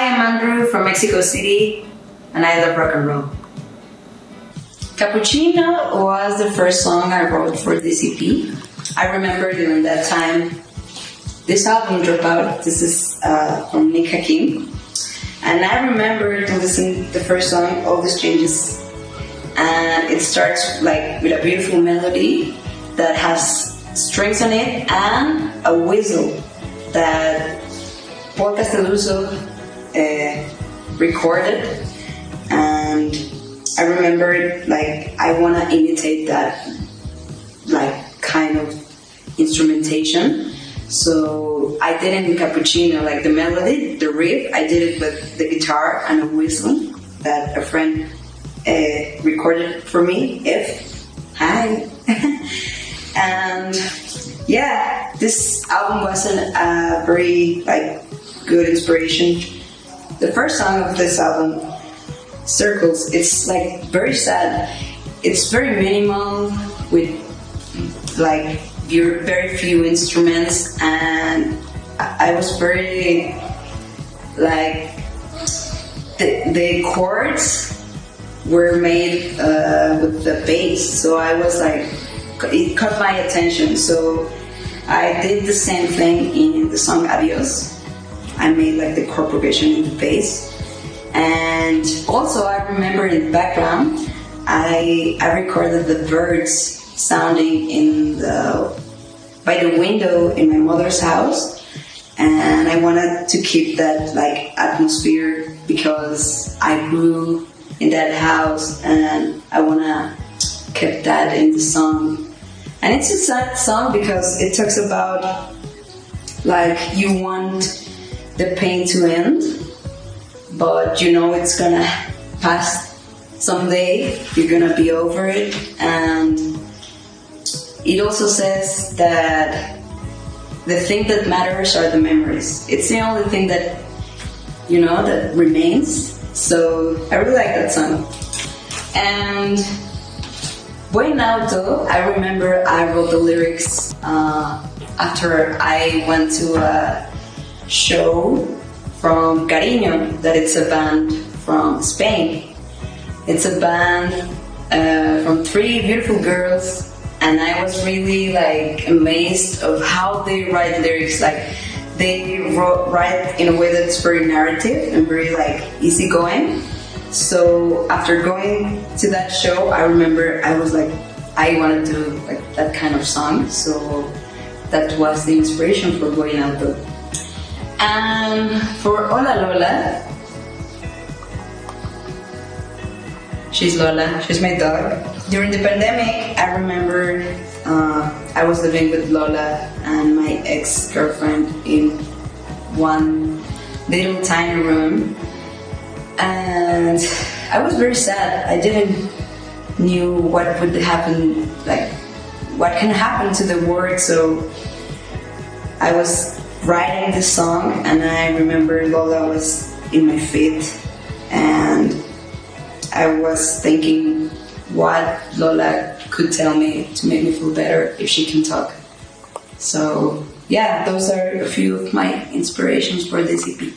Hi, I'm Andru from Mexico City, and I love rock and roll. Cappuccino was the first song I wrote for this EP. I remember during that time, this album dropped out. This is from Nick Hakim. And I remember to listen to the first song, All These Changes. And it starts like with a beautiful melody that has strings on it and a whistle that Paul Castelluso recorded. And I remember like I want to imitate that like kind of instrumentation. So I did it in Cappuccino, like the melody, the riff, I did it with the guitar and a whistle that a friend recorded for me, Hi. And yeah, this album wasn't a very like good inspiration. The first song of this album, Circles, it's like very sad. It's very minimal with like very few instruments, and I was very like the chords were made with the bass, so I was like, it caught my attention. So I did the same thing in the song Adios. I made like the chord progression in the bass, and also I remember in the background I recorded the birds sounding by the window in my mother's house, and I wanted to keep that like atmosphere because I grew in that house, and I wanna keep that in the song. And it's a sad song because it talks about like you want the pain to end, but you know it's gonna pass someday, you're gonna be over it. And it also says that the thing that matters are the memories. It's the only thing that, you know, that remains. So I really like that song. And Todo, I remember I wrote the lyrics after I went to a show from Cariño, that it's a band from Spain. It's a band from 3 beautiful girls, and I was really like amazed of how they write lyrics. Like they write in a way that's very narrative and very like easygoing. So after going to that show, I remember I was like, I wanted to do like that kind of song. So that was the inspiration for Todo. And for Hola Lola, she's Lola, she's my dog. During the pandemic, I remember I was living with Lola and my ex-girlfriend in one little tiny room, and I was very sad. I didn't knew what would happen, like what can happen to the world. So I was writing this song, and I remember Lola was in my feet, and I was thinking what Lola could tell me to make me feel better if she can talk. So yeah, those are a few of my inspirations for this EP.